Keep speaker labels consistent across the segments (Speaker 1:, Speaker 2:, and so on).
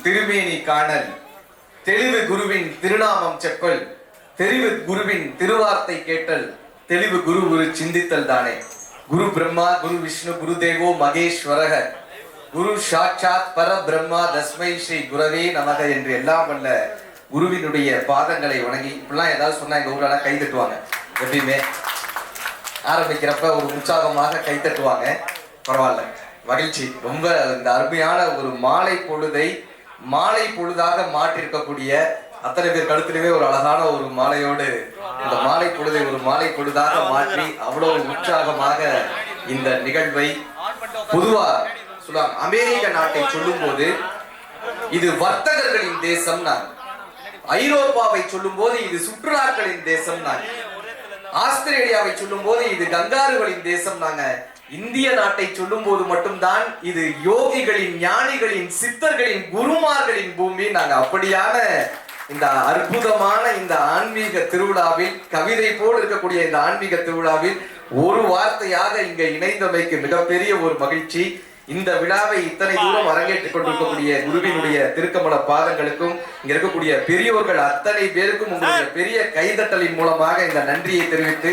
Speaker 1: திருமேனி காணல், தெளிவு குருவின் திருநாமம் செப்பல், தெரிவு குருவின் திருவார்த்தை கேட்டல், தெளிவு குரு குரு சிந்தித்தல் தானே. குரு பிரம்மா குரு விஷ்ணு குரு தேவோ மகேஸ்வரக, குரு சாட்சாத் பர பிரம்மா தஸ்மை ஸ்ரீ குரவே நமக என்று எல்லாம் வல்ல குருவினுடைய பாதங்களை வணங்கி. இப்படிலாம் ஏதாவது சொன்னா எங்க ஊரெல்லாம் கை தட்டுவாங்க. எப்பயுமே ஆரம்பிக்கிறப்ப ஒரு உற்சாகமாக கை தட்டுவாங்க. பரவாயில்ல, மகிழ்ச்சி. ரொம்ப இந்த அருமையான ஒரு மாலை பொழுதை மாலை பொழுதாக மாற்றிருக்கக்கூடிய அத்தனை பேர் கழுத்திலுமே ஒரு அழகான ஒரு மாலையோடு இந்த மாலை பொழுதை ஒரு மாலை பொழுதாக மாற்றி அவ்வளவு உற்சாகமாக இந்த நிகழ்வை பொதுவா சொல்லுவாங்க. அமெரிக்க நாட்டை சொல்லும் போது இது வர்த்தகர்களின் தேசம், ஐரோப்பாவை சொல்லும் போது இது சுற்றுலாக்களின் தேசம், ஆஸ்திரேலியாவை சொல்லும் போது இது கங்காருகளின் தேசம், இந்திய நாட்டை சொல்லும் போது மட்டும்தான் இது யோகிகளின், ஞானிகளின், சித்தர்களின், குருமார்களின் பூமி. அப்படியான இந்த அற்புதமான இந்த ஆன்மீக திருவிழாவில், கவிதை போல் இருக்கக்கூடிய இந்த ஆன்மீக திருவிழாவில் ஒரு வார்த்தையாக இங்க இணைந்தமைக்கு மிகப்பெரிய ஒரு மகிழ்ச்சி. இந்த விழாவை இத்தனை தூரம் அரங்கேற்றுக் கொண்டிருக்கக்கூடிய குருவினுடைய திருக்கமல பாதங்களுக்கும் இங்க இருக்கக்கூடிய பெரியோர்கள் அத்தனை பேருக்கும் உங்களுடைய பெரிய கைதட்டலின் மூலமாக இந்த நன்றியை தெரிவித்து,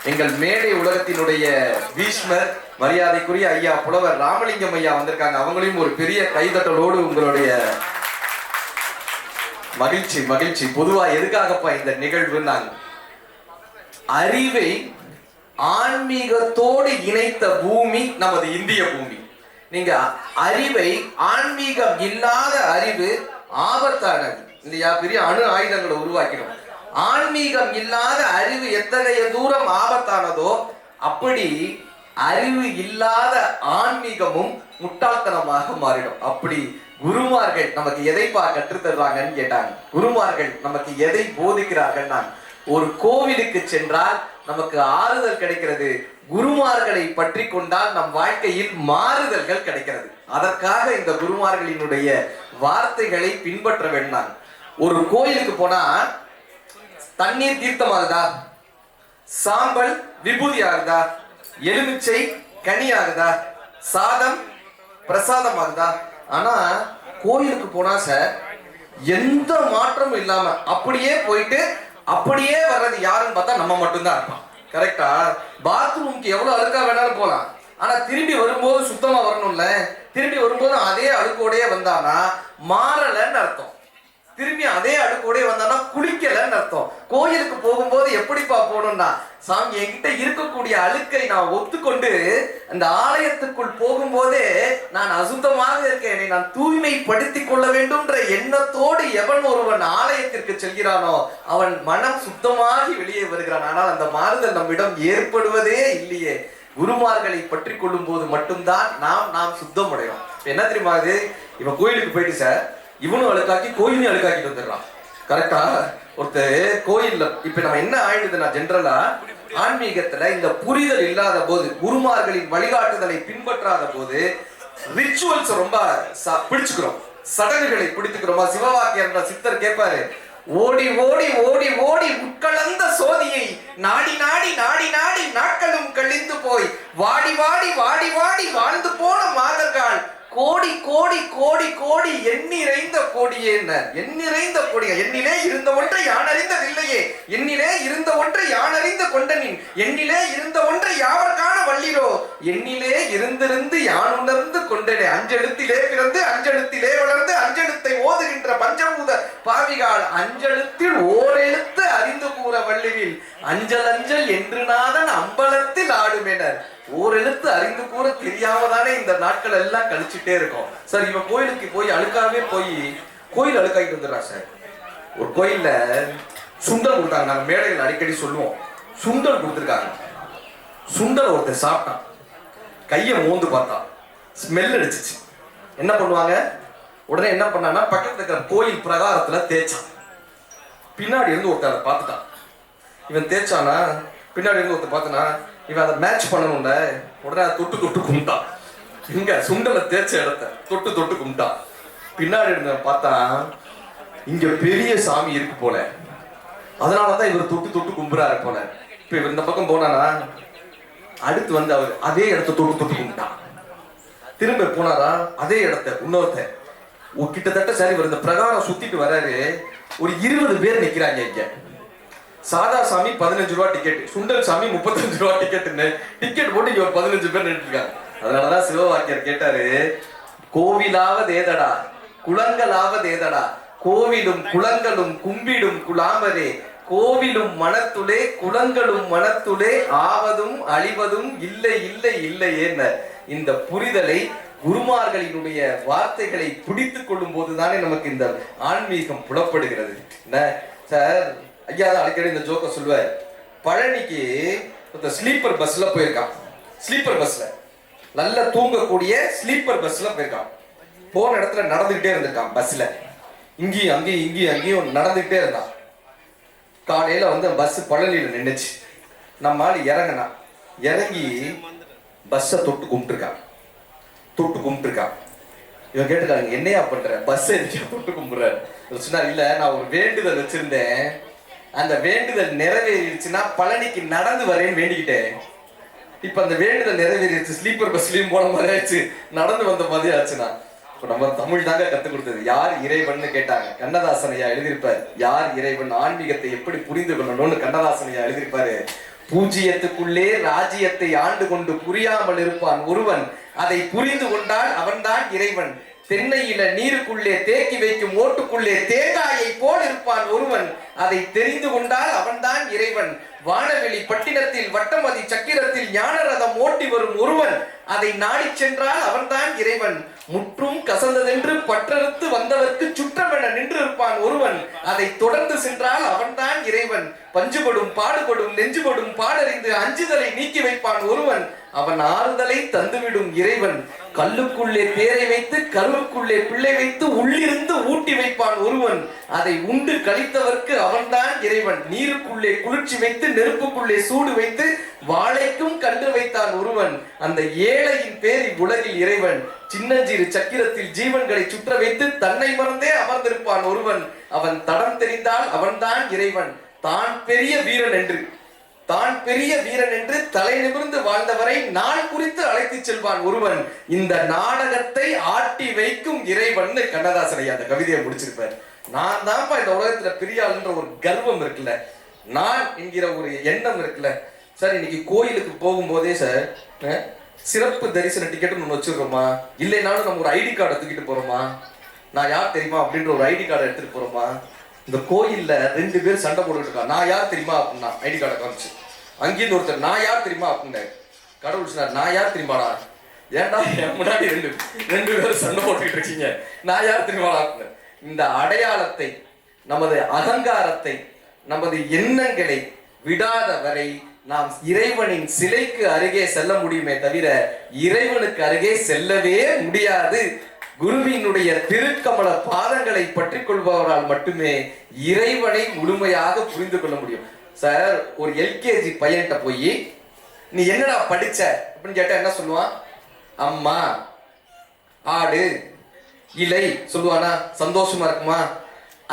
Speaker 1: எங்கள் மேடை உலகத்தினுடைய பீஷ்மர் மரியாதைக்குரிய ஐயா புலவர் ராமலிங்கம் ஐயா வந்திருக்காங்க. அவங்களையும் ஒரு பெரிய கைதட்டலோடு உங்களுடைய மகிழ்ச்சி மகிழ்ச்சி. பொதுவா எதுக்காகப்பா இந்த நிகழ்வு? அறிவை ஆன்மீகத்தோடு இணைத்த பூமி நமது இந்திய பூமி. நீங்க அறிவை, ஆன்மீகம் இல்லாத அறிவு ஆபத்தானது இல்லையா? பெரிய அணு ஆயுதங்களை உருவாக்கிடும். ஆன்மீகம் இல்லாத அறிவு எத்தகைய தூரம் ஆபத்தானதோ அப்படி அறிவு இல்லாத ஆன்மீகமும் முட்டாள்தனமாக மாறிடும். அப்படி குருமார்கள் நமக்கு எதைப்பா கற்றுத்தருவாங்கன்னு கேட்டாங்க. குருமார்கள் நமக்கு எதை போதிக்கிறார்கள்? ஒரு கோவிலுக்கு சென்றால் நமக்கு ஆறுதல் கிடைக்கிறது, குருமார்களை பற்றி கொண்டால் நம் வாழ்க்கையில் மாறுதல்கள் கிடைக்கிறது. அதற்காக இந்த குருமார்களினுடைய வார்த்தைகளை பின்பற்ற வேண்டாம். ஒரு கோயிலுக்கு போனா தண்ணீர் தீர்த்தமாகுதா, சாம்பல் விபூதி ஆகுதா, எலுமிச்சை கனி ஆகுதா, சாதம் பிரசாதம் ஆகுதா? ஆனா கோயிலுக்கு போனா சார் எந்த மாற்றமும் இல்லாம அப்படியே போயிட்டு அப்படியே வர்றது யாருன்னு பார்த்தா நம்ம மட்டும்தான் இருப்பான். கரெக்டா? பாத்ரூம்க்கு எவ்வளவு அழுக்கா வேணாலும் போலாம், ஆனா திரும்பி வரும்போது சுத்தமா வரணும்ல. திரும்பி வரும்போது அதே அழுக்கோடையே வந்தானா மாறலன்னு அர்த்தம். திரும்பி அதே அழுக்கோடே வந்தானா குளிக்கலன்னு அர்த்தம். கோயிலுக்கு போகும்போது எப்படிப்பா போகணும்னா, சாமி என்கிட்ட இருக்கக்கூடிய அழுக்கை நான் ஒத்துக்கொண்டு அந்த ஆலயத்துக்குள் போகும்போதே நான் அசுத்தமாக இருக்கேன், நான் தூய்மைப்படுத்திக் கொள்ள வேண்டும்ன்ற எண்ணத்தோடு எவன் ஒருவன் ஆலயத்திற்கு செல்கிறானோ அவன் மனம் சுத்தமாகி வெளியே வருகிறான். ஆனால் அந்த மாறுதல் நம்மிடம் ஏற்படுவதே இல்லையே. குருமார்களை பற்றி கொள்ளும் போது மட்டும்தான் நாம் சுத்தம் அடையும். என்ன தெரியுமா? இது இவன் கோயிலுக்கு போயிட்டு சார் இவனும் அழுக்காக்கி கோயிலையும் அழுக்காக்கிட்டு வந்துடுறான். கரெக்டா? ஒருத்தர் கோயில்ல இப்ப நம்ம என்ன ஆயிடுதுன்னா, ஜென்ரலா ஆன்மீகத்துல இந்த புரிதல் இல்லாத போது, குருமார்களின் வழிகாட்டுதலை பின்பற்றாத போது ரிச்சுவல்ஸ் ரொம்ப பிடிச்சுக்கிறோம், சடங்குகளை பிடித்துக்கிறோமா. சிவவாக்கியர் என்ற சித்தர் கேட்பாரு, ஓடி ஓடி ஓடி ஓடி உட்கலந்த சோதியை நாடி நாடி நாடி நாடி நாட்களும் கழிந்து போய் வாடி வாடி வாடி வாடி வாழ்ந்து போன மாதர்கள் கோடி கோடி கோடி கோடி எண்ணிறைந்த கோடியே. எண்ணிறைந்த கோடியா? எண்ணிலே இருந்த ஒன்றை யான் அறிந்ததில்லையே, எண்ணிலே இருந்த ஒன்றை யான் அறிந்த கொண்டனின், எண்ணிலே இருந்த ஒன்றை யாவர் காண வல்லிரோ, எண்ணிலே இருந்திருந்து யான் உணர்ந்து கொண்டனே. அஞ்செழுத்திலே பிறந்து அஞ்செழுத்திலே வளர்ந்து அஞ்செழுத்தை ஓதுகின்ற பஞ்சபூத பாவிகால் அஞ்செழுத்தில் ஓரெழுத்து அறிந்து கூற வள்ளிவில் அஞ்சல் அஞ்சல் என்று நாதன் அம்பலத்தில் ஆடுமெனர். ஓரெழுத்து அறிந்து கூற தெரியாமதானே இந்த நாட்கள் எல்லாம் கழிச்சுட்டே இருக்கும். சார் இவன் கோயிலுக்கு போய் அழுக்காவே போய் கோயில் அழுக்காகிட்டு வந்துடுறான் சார். ஒரு கோயில்ல சுண்டல் கொடுத்தாங்க, நாங்க மேடைகள் அடிக்கடி சொல்லுவோம். சுண்டல் கொடுத்துருக்காங்க, சுண்டல் ஒருத்தர் சாப்பிட்டான், கையை மோந்து பார்த்தான், ஸ்மெல் அடிச்சிச்சு. என்ன பண்ணுவாங்க? உடனே என்ன பண்ணான்னா பக்கத்துல இருக்கிற கோயில் பிரகாரத்துல தேய்ச்சான். பின்னாடி இருந்து ஒருத்தர் அதை பார்த்துட்டான். இவன் தேய்ச்சானா, பின்னாடி இருந்து ஒருத்தர் பார்த்தனா, இவன் அதை மேட்ச் பண்ணணும்ல, உடனே அதை தொட்டு தொட்டு கும்பிட்டான். இங்க சுண்டலை தேய்ச்ச இடத்த தொட்டு தொட்டு கும்பிட்டான். பின்னாடி இருந்த பார்த்தா இங்க பெரிய சாமி இருக்கு போல, அதனாலதான் இவர் தொட்டு தொட்டு கும்புறாரு போல. இப்ப இவர் இந்த பக்கம் போனானா அடுத்து வந்து அவர் அதே இடத்த தொட்டு தொட்டு கும்பிட்டான். திரும்ப போனாரா அதே இடத்த இன்னொருத்த கிட்டத்தட்ட சரி இந்த பிரகாரம் சுத்திட்டு வராரு. ஒரு 20 பேர் நிக்கிறாங்க இங்க. சாதா சாமி 15 ரூபா டிக்கெட், சுண்டல் சாமி 35 ரூபா டிக்கெட்னு டிக்கெட் போட்டு இங்க ஒரு 15 பேர் நின்றுருக்காங்க. அதனாலதான் சிவவாக்கியர் கேட்டாரு, கோவிலாவது ஏதடா குளங்களாவது ஏதடா, கோவிலும் குளங்களும் கும்பிடும் குலாமரே, கோவிலும் மனத்துளே குளங்களும் மனத்துளே, ஆவதும் அழிவதும் இல்லை இல்லை இல்லையே. இந்த புரிதலை குருமார்களினுடைய வார்த்தைகளை பிடித்துக் கொள்ளும் போதுதானே நமக்கு இந்த ஆன்மீகம் புலப்படுகிறது. சார் ஐயா தான் அடிக்கடி இந்த ஜோக்க சொல்லுவார். பழனிக்கு ஸ்லீப்பர் பஸ்ல போயிருக்கான். ஸ்லீப்பர் பஸ்ல நல்லா தூங்கக்கூடிய ஸ்லீப்பர் பஸ்ல போயிருக்கான். போன இடத்துல நடந்துகிட்டே இருந்திருக்கான். பஸ்ல இங்கேயும் அங்கேயும் இங்கேயும் அங்கேயும் நடந்துகிட்டே இருந்தான். காலையில பஸ் பழனியில நின்றுச்சு. நம்ம ஆள் இறங்கினா, இறங்கி பஸ்ஸை தொட்டு கும்பிட்டுருக்கான். இவன் கேட்டுக்காங்க, என்னையா பண்ற, பஸ் தொட்டு கும்பிடுறாரு. சொன்னார், இல்ல நான் ஒரு வேண்டுதல் வச்சிருந்தேன், அந்த வேண்டுதல் நிறைவேறிடுச்சுன்னா பழனிக்கு நடந்து வரேன்னு வேண்டிக்கிட்டேன். இப்ப அந்த வேண்டுதல் நிறைவேறிடுச்சு, ஸ்லீப்பர் பஸ்லயும் போன மாதிரி ஆச்சு, நடந்து வந்த மாதிரி ஆச்சுன்னா. இப்ப நம்ம தமிழ் தாங்க கத்துக் கொடுத்தது. யார் இறைவன் கேட்டாங்க, கண்ணதாசன் ஐயா எழுதியிருப்பாரு. யார் இறைவன், ஆன்மீகத்தை எப்படி புரிந்து கொள்ளணும்னு கண்ணதாசன் ஐயா எழுதியிருப்பாரு. பூஜ்ஜியத்துக்குள்ளே ராஜ்யத்தை ஆண்டு கொண்டு புரியாமல் இருப்பான் ஒருவன், அதை புரிந்து கொண்டால் அவன்தான் இறைவன். தென்னையில நீருக்குள்ளே தேக்கி வைக்கும் ஓட்டுக்குள்ளே தேங்காயை போல் இருப்பான் ஒருவன், அதை தெரிந்து கொண்டால் அவன்தான் இறைவன். வானவெளி பட்டினத்தில் வட்டமதி சக்கிரத்தில் ஞான ரதம் ஓட்டி வரும் ஒருவன், அதை நாடி சென்றால் அவன்தான் இறைவன். முற்றும் கசந்ததென்று பற்றறுத்து வந்தவர்க்கு சுற்றமென நின்று இருப்பான் ஒருவன், அதை தொடர்ந்து சென்றால் அவன்தான் இறைவன். பஞ்சுபடும் பாடுபடும் நெஞ்சுபடும் பாடறிந்து அஞ்சுதலை நீக்கி வைப்பான் ஒருவன், அவன் ஆறுதலை தந்துவிடும் இறைவன். கல்லுக்குள்ளே பேரை வைத்து கருவுக்குள்ளே பிள்ளை வைத்து உள்ளிருந்து ஊட்டி வைப்பான் ஒருவன், அதை உண்டு கழித்தவர்க்கு அவன்தான் இறைவன். நீருக்குள்ளே குளிர்ச்சி வைத்து நெருப்புக்குள்ளே சூடு வைத்து வாழைக்கும் கண்டு வைத்தான் ஒருவன், அந்த ஏழையின் பேரி உலகில் இறைவன். சின்னஞ்சிறு சக்கிரத்தில் ஜீவன்களை சுற்ற வைத்து தன்னை மறந்தே அமர்ந்திருப்பான் ஒருவன், அவன் தடம் தெரிந்தால் அவன்தான் இறைவன். தான் பெரிய வீரன் என்று தலை நிமிர்ந்து வாழ்ந்தவரை நாள் குறித்து அழைத்து செல்வான் ஒருவன், இந்த நாடகத்தை ஆட்டி வைக்கும் இறைவன். கண்ணதாசன் அந்த கவிதையை முடிச்சிருப்பார். நான் தான்ப்பா இந்த உலகத்துல பெரிய ஆளுன்ற ஒரு கர்வம் இருக்குல்ல, நான் என்கிற ஒரு எண்ணம் இருக்குல்ல சார். இன்னைக்கு கோயிலுக்கு போகும்போதே சார் சிறப்பு தரிசன டிக்கெட் ஒன்று வச்சிருக்கோமா, இல்லைனாலும் நம்ம ஒரு ஐடி கார்டை தூக்கிட்டு போறோமா, நான் யார் தெரியுமா அப்படின்ற ஒரு ஐடி கார்டை எடுத்துட்டு போறோமா. இந்த கோயில்ல 2 பேர் சண்டை போட்டுட்டு இருக்கான். நான் யார் தெரியுமா அப்படின்னா ஐடி கார்டை காமிச்சு, அங்கேருந்து ஒருத்தர் நான் யார் தெரியுமா அப்படின்னு கடவுள் சொன்னார், நான் யார் தெரியுமாடா, ஏன்டா என் முன்னாடி ரெண்டு பேரும் சண்டை போட்டுக்கிட்டு இருக்கீங்க, நான் யார் தெரியுமாடா அப்படின்னு. இந்த அடையாளத்தை, நமது அகங்காரத்தை, நமது எண்ணங்களை விடாத வரை நாம் இறைவனின் சிலைக்கு அருகே செல்ல முடியுமே தவிர இறைவனுக்கு அருகே செல்லவே முடியாது. குருவினுடைய திருக்கமல பாதங்களை பற்றி கொள்பவரால் மட்டுமே இறைவனை முழுமையாக புரிந்து கொள்ள முடியும். சார், ஒரு எல்கேஜி பையன்கிட்ட போய் நீ என்னடா படிச்ச அப்படின்னு கேட்டா என்ன சொல்லுவான், அம்மா ஆடு இலை சொல்லுவானா, சந்தோஷமா இருக்குமா.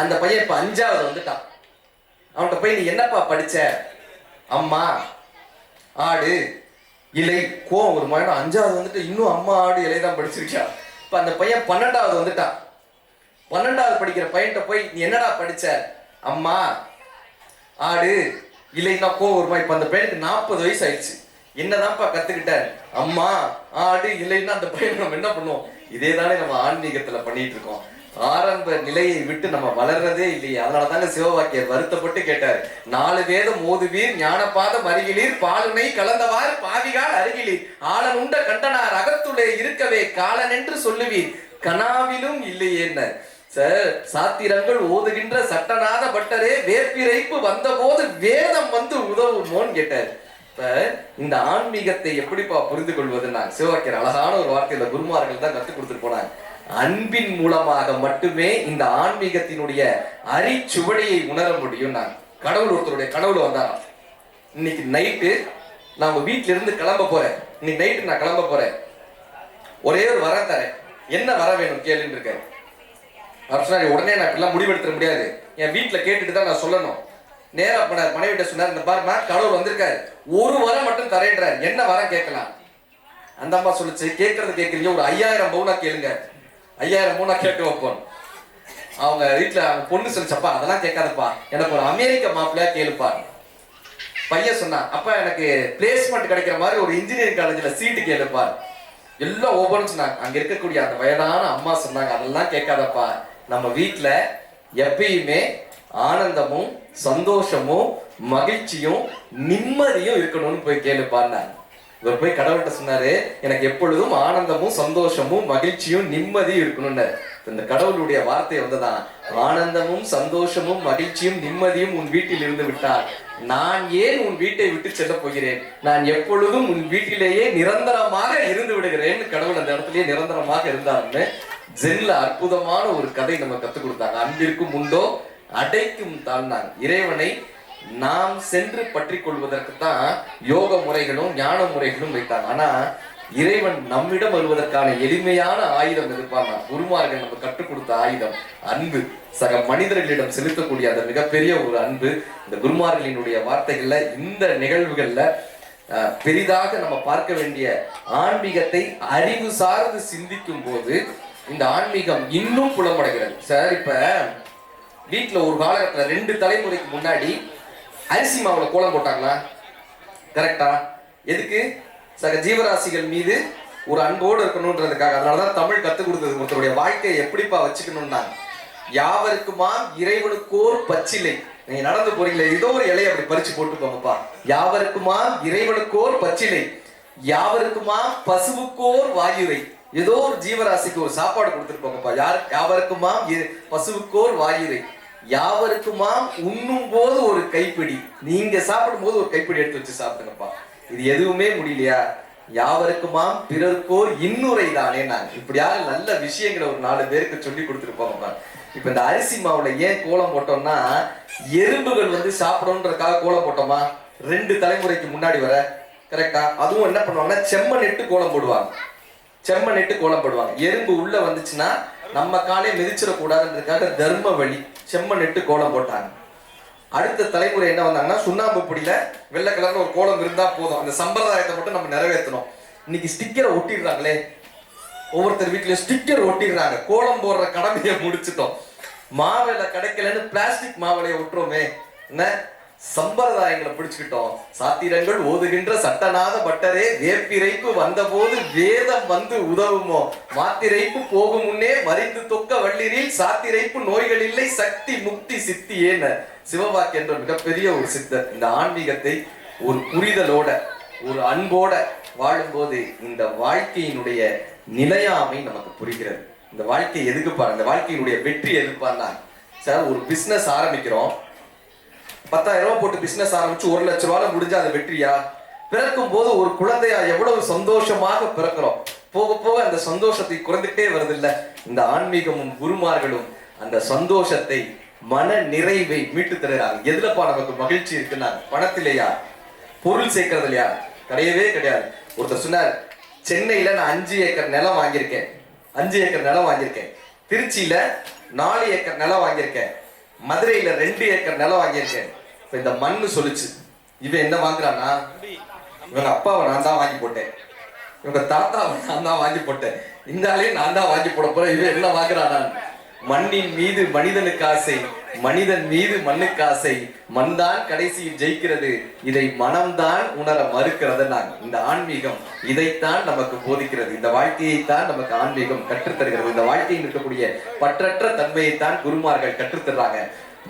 Speaker 1: அந்த பையன் இப்ப 5வது வந்துட்டான். அவன்கிட்ட போய் நீ என்னப்பா படிச்ச, அம்மா ஆடு இலை, கோவம் ஒரு மாதிரி. 5வது வந்துட்டு இன்னும் அம்மா ஆடு இலை தான் படிச்சிருக்கா. இப்ப அந்த பையன் 12வது வந்துட்டான். 12வது படிக்கிற பையன்கிட்ட போய் நீ என்னடா படிச்ச, அம்மா ஆடு இல்லைன்னா கோவம் வருமா. இப்ப அந்த பையனுக்கு 40 வயசு ஆயிடுச்சு. என்னதான்ப்பா கத்துக்கிட்ட, அம்மா ஆடு இல்லைன்னா அந்த பையன் நம்ம என்ன பண்ணுவோம். இதே தானே நம்ம ஆன்மீகத்துல பண்ணிட்டு இருக்கோம். ஆரம்ப நிலையை விட்டு நம்ம வளர்றதே இல்லையே. அதனாலதாங்க சிவவாக்கியர் வருத்தப்பட்டு கேட்டார், 4 வேதம் ஓதுவீர் ஞானபாதம் அருகிலீர், பாலுனை கலந்தவாறு பாவிகால் அருகிலீர், ஆளன் உண்ட கண்டனார் அகத்துள்ளே இருக்கவே காலன் என்று சொல்லுவீர், கனாவிலும் இல்லையே. சாத்திரங்கள் ஓதுகின்ற சட்டநாத பட்டரே, வேப்பிரைப்பு வந்த போது வேதம் வந்து உதவுமோன்னு கேட்டார். இப்ப இந்த ஆன்மீகத்தை எப்படிப்பா புரிந்து கொள்வதுன்னா, சிவவாக்கியர் அழகான ஒரு வார்த்தையில குருமார்கள் தான் கத்துக் கொடுத்துட்டு போனாங்க. அன்பின் மூலமாக மட்டுமே இந்த ஆன்மீகத்தினுடைய அரிச்சுவடியை உணர முடியும். நான் கடவுள் ஒருத்தருடைய கடவுள் வந்தாராம். இன்னைக்கு நைட்டு நான் உங்க வீட்டுல இருந்து கிளம்ப போறேன், இன்னைக்கு நைட்டு நான் கிளம்ப போறேன், ஒரே ஒரு வரம் தரேன், என்ன வர வேணும் கேளுன்னு இருக்கேன். உடனே நான் இப்பெல்லாம் முடிவெடுத்துட முடியாது, என் வீட்டுல கேட்டுட்டு தான் நான் சொல்லணும். நேரா மனைவிட்ட சொன்னார், இந்த பாருமா கடவுள் வந்திருக்காரு, ஒரு வரம் மட்டும் தரேன்றார், என்ன வரம் கேட்கலாம். அந்த அம்மா சொல்லுச்சு, கேட்கறது கேட்கறீங்க, ஒரு 5000 பவுனா கேளுங்க. 5000 மூணா கேட்டு வைப்போம். அவங்க வீட்டுல அவங்க பொண்ணு சொல்லிச்சப்பா அதெல்லாம் கேட்காதப்பா, எனக்கு ஒரு அமெரிக்க மாப்பிள்ளையா கேளுப்பா. பையன் சொன்னான், அப்பா எனக்கு பிளேஸ்மெண்ட் கிடைக்கிற மாதிரி ஒரு இன்ஜினியரிங் காலேஜ்ல சீட்டு கேளுப்பா. எல்லாம் ஒவ்வொன்றும் சொன்னாங்க. அங்க இருக்கக்கூடிய அந்த வயதான அம்மா சொன்னாங்க, அதெல்லாம் கேட்காதப்பா, நம்ம வீட்டுல எப்பயுமே ஆனந்தமும் சந்தோஷமும் மகிழ்ச்சியும் நிம்மதியும் இருக்கணும்னு போய் கேளுப்பான்னு. இவர் போய் கடவுள்கிட்ட சொன்னாரு, எனக்கு எப்பொழுதும் ஆனந்தமும் சந்தோஷமும் மகிழ்ச்சியும் நிம்மதியும் இருக்கணும்னு. இந்த கடவுளுடைய வார்த்தை வந்துதான், ஆனந்தமும் சந்தோஷமும் மகிழ்ச்சியும் நிம்மதியும் உன் வீட்டில் இருந்து விட்டால் நான் ஏன் உன் வீட்டை விட்டு செல்ல போகிறேன், நான் எப்பொழுதும் உன் வீட்டிலேயே நிரந்தரமாக இருந்து விடுகிறேன். கடவுள் அந்த இடத்துலயே நிரந்தரமாக இருந்தாருன்னு ஜென்ல அற்புதமான ஒரு கதை நம்ம கத்துக் கொடுத்தாங்க. அன்பிற்கும் உண்டோ அடைக்கும் தாழ்ந்தாங்க. இறைவனை நாம் சென்று பற்றி கொள்வதற்கு தான் யோக முறைகளும் ஞான முறைகளும் வைத்தாங்க. ஆனா இறைவன் நம்மிடம் வருவதற்கான எளிமையான ஆயுதம் எதிர்ப்பாங்க. குருமார்கள் நம்ம கற்றுக் கொடுத்த ஆயுதம் அன்பு. சக மனிதர்களிடம் செலுத்தக்கூடிய அந்த மிகப்பெரிய ஒரு அன்பு இந்த குருமார்களினுடைய வார்த்தைகள்ல, இந்த நிகழ்வுகள்ல பெரிதாக நம்ம பார்க்க வேண்டிய ஆன்மீகத்தை அறிவு சார்ந்து சிந்திக்கும் போது இந்த ஆன்மீகம் இன்னும் புலமடைகிறது. சார் இப்ப வீட்டுல ஒரு காலகட்டத்துல 2 தலைமுறைக்கு முன்னாடி அரிசி மாவுல கோலம் போட்டாங்களா? கரெக்டா? எதுக்கு? சக ஜீவராசிகள் மீது ஒரு அன்போடு இருக்கணும்ன்றதுக்காக. அதனாலதான் தமிழ் கத்துக் கொடுத்தது, ஒருத்தருடைய வாழ்க்கையை எப்படிப்பா வச்சுக்கணும்னா, யாவருக்குமாம் இறைவனுக்கோர் பச்சிலை. நீங்க நடந்து போறீங்களே, ஏதோ ஒரு இலையை அப்படி பறிச்சு போட்டு போங்கப்பா. யாவருக்குமாம் இறைவனுக்கோர் பச்சிலை, யாவருக்குமாம் பசுவுக்கோர் வாயுரை. ஏதோ ஒரு ஜீவராசிக்கு ஒரு சாப்பாடு கொடுத்துட்டு போங்கப்பா. யாவருக்குமாம் பசுவுக்கோர் வாயுரை, யாவருக்குமாம் உண்ணும் போது ஒரு கைப்பிடி. நீங்க சாப்பிடும் போது ஒரு கைப்பிடி எடுத்து வச்சு சாப்பிடுங்கப்பா. இது எதுவுமே முடியலையா, யாவருக்குமாம் பிறர்க்கோர் இன்னுரை தானே. நாங்க இப்படியாக நல்ல விஷயங்களை ஒரு 4 பேருக்கு சொல்லி கொடுத்துருப்போம்ப்பா. இப்ப இந்த அரிசி மாவுல ஏன் கோலம் போட்டோம்னா, எறும்புகள் வந்து சாப்பிடணுன்றதுக்காக கோலம் போட்டோமா? 2 தலைமுறைக்கு முன்னாடி வர. கரெக்டா? அதுவும் என்ன பண்ணுவாங்கன்னா செம்மண் இட்டு கோலம் போடுவாங்க. செம்மண் இட்டு கோலம் போடுவாங்க. எறும்பு உள்ள வந்துச்சுன்னா நம்ம காலையை மிதிச்சிடக்கூடாதுன்றதுக்காக தர்ம வழி செம்மண் இட்டு கோலம் போட்டாங்க. அடுத்த தலைமுறை என்ன வந்தாங்கன்னா, சுண்ணாம்பு பொடியில வெள்ளை கலர்ல ஒரு கோலம் இருந்தா போதும், அந்த சம்பிரதாயத்தை மட்டும் நம்ம நிறைவேற்றணும். இன்னைக்கு ஸ்டிக்கரை ஒட்டிடுறாங்களே, ஒவ்வொருத்தர் வீட்டுல ஸ்டிக்கர் ஒட்டிடுறாங்க. கோலம் போடுற கடமையை முடிச்சுட்டோம். மாவில கிடைக்கலன்னு பிளாஸ்டிக் மாவிலையை ஒட்டுறோமே, என்ன சம்பிரதாயங்களை பிடிச்சுக்கிட்டோம். சாத்திரங்கள் ஓதுகின்ற சட்டநாத பட்டரே, வேப்பிரைப்பு வந்த போது வேதம் வந்து உதவுமோ, மாத்திரைப்பு போகும் முன்னே மறிந்து தொக்க வள்ளிரில் சாத்திரைப்பு நோய்கள் இல்லை சக்தி முக்தி சித்தி ஏன சிவவாக்கு என்ற மிகப்பெரிய ஒரு சித்தர். இந்த ஆன்மீகத்தை ஒரு புரிதலோட ஒரு அன்போட வாழும்போது இந்த வாழ்க்கையினுடைய நிலையாமை நமக்கு புரிகிறது. இந்த வாழ்க்கை எதுக்கு பாரு, இந்த வாழ்க்கையினுடைய வெற்றி எதுப்பான்னா, சார் ஒரு பிசினஸ் ஆரம்பிக்கிறோம், 10,000 ரூபாய் போட்டு பிசினஸ் ஆரம்பிச்சு 1 லட்ச ரூபாய் முடிஞ்சா அது வெற்றியா? பிறக்கும் போது ஒரு குழந்தையா எவ்வளவு சந்தோஷமாக பிறக்கிறோம், போக போக அந்த சந்தோஷத்தை குறைந்துட்டே வருது இல்ல. இந்த ஆன்மீகமும் குருமார்களும் அந்த சந்தோஷத்தை மன நிறைவை மீட்டு தருகிறாங்க. எதுலப்பா நமக்கு மகிழ்ச்சி இருக்குன்னா, பணத்திலேயா, பொருள் சேர்க்கறது இல்லையா? கிடையவே கிடையாது. ஒருத்தர் சொன்னார், சென்னையில நான் 5 ஏக்கர் நிலம் வாங்கியிருக்கேன், 5 ஏக்கர் நிலம் வாங்கியிருக்கேன், திருச்சியில 4 ஏக்கர் நிலம் வாங்கியிருக்கேன், மதுரையில 2 ஏக்கர் நிலம் வாங்கியிருக்கேன். இப்ப இந்த மண்ணு சொல்லுச்சு, இவன் என்ன வாங்குறானா, இவங்க அப்பாவை நான் தான் வாங்கி போட்டேன், இவங்க தாத்தாவை நான் தான் வாங்கி போட்டேன், இந்த ஆளையும் நான் தான் வாங்கி போட போறேன், இவன் என்ன வாங்குறானா? மண்ணின் மீது மனிதனுக்கு ஆசை, மனிதன் மீது மண்ணுக்கு ஆசை, மண் தான் கடைசியில் ஜெயிக்கிறது, இதை மனம்தான் உணர மறுக்கிறது. இந்த ஆன்மீகம் இதைத்தான் நமக்கு போதிக்கிறது. இந்த வாழ்க்கையைத்தான் நமக்கு ஆன்மீகம் கற்றுத்தருகிறது. இந்த வாழ்க்கையில் இருக்கக்கூடிய பற்றற்ற தன்மையைத்தான் குருமார்கள் கற்றுத்தர்றாங்க.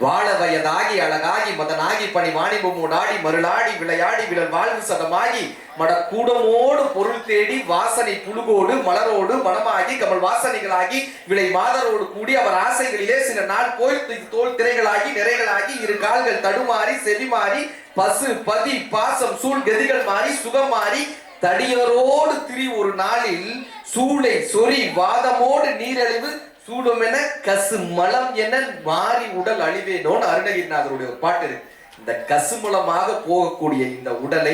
Speaker 1: வாழ வயதாகி அழகாகி மதனாகி பணி வாணிபமோடாடி மருளாடி விளையாடி விழல் வாழ்வு சதமாகி மட கூடமோடு பொருள் தேடி வாசனை புழுகோடு மலரோடு மனமாகி கமல் வாசனைகளாகி விளை மாதரோடு கூடி அவர் ஆசைகளிலே சில நாள் கோயில் தோல் திரைகளாகி நிறைகளாகி 2 கால்கள் தடுமாறி செவிமாறி பசு பதி பாசம் சூழ் கதிகள் மாறி சுகம் மாறி தடியரோடு திரி ஒரு நாளில் சூளை சொறி வாதமோடு நீரழிவு சூடும் என கசு மலம் என மாறி உடல் அழிவேனோன்னு அருணகிரிநாதருடைய ஒரு பாட்டு இருக்கு. இந்த கசுமலமாக போகக்கூடிய இந்த உடலை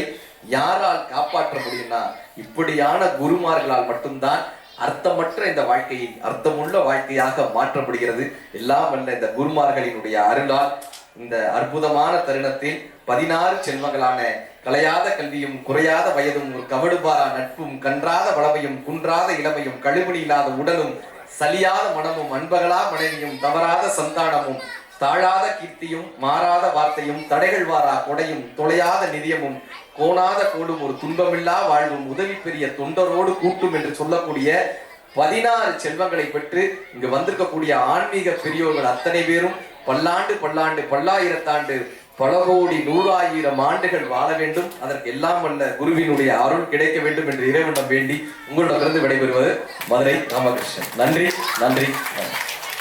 Speaker 1: யாரால் காப்பாற்ற முடியும்னா, இப்படியான குருமார்களால் மட்டும்தான் அர்த்தமற்ற இந்த வாழ்க்கையை அர்த்தமுள்ள வாழ்க்கையாக மாற்ற முடிகிறது. எல்லாம் வல்ல இந்த குருமார்களினுடைய அருளால் இந்த அற்புதமான தருணத்தில் 16 செல்வங்களான கலையாத கல்வியும் குறையாத வயதும் ஒரு கவடுபாரா நட்பும் கன்றாத வளமையும் குன்றாத இளமையும் கழுவணி இல்லாத உடலும் சலியாத மனமும் அன்பகலா மனைவியும் தவறாத சந்தானமும் தாழாத கீர்த்தியும் மாறாத வார்த்தையும் தடைகள் வாரா கொடையும் தொலையாத நிதியமும் கோணாத கோடும் ஒரு துன்பமில்லா வாழ்வும் உதவி பெரிய தொண்டரோடு கூட்டும் என்று சொல்லக்கூடிய 16 செல்வங்களை பெற்று இங்கு வந்திருக்கக்கூடிய ஆன்மீக பெரியோர்கள் அத்தனை பேரும் பல்லாண்டு பல்லாயிரத்தாண்டு பல கோடி 100,000 ஆண்டுகள் வாழ வேண்டும். அதற்கு எல்லாம் வல்ல குருவினுடைய அருள் கிடைக்க வேண்டும் என்று இறைவனிடம் வேண்டி உங்களிடமிருந்து விடைபெறுவது மதுரை ராமகிருஷ்ணன். நன்றி.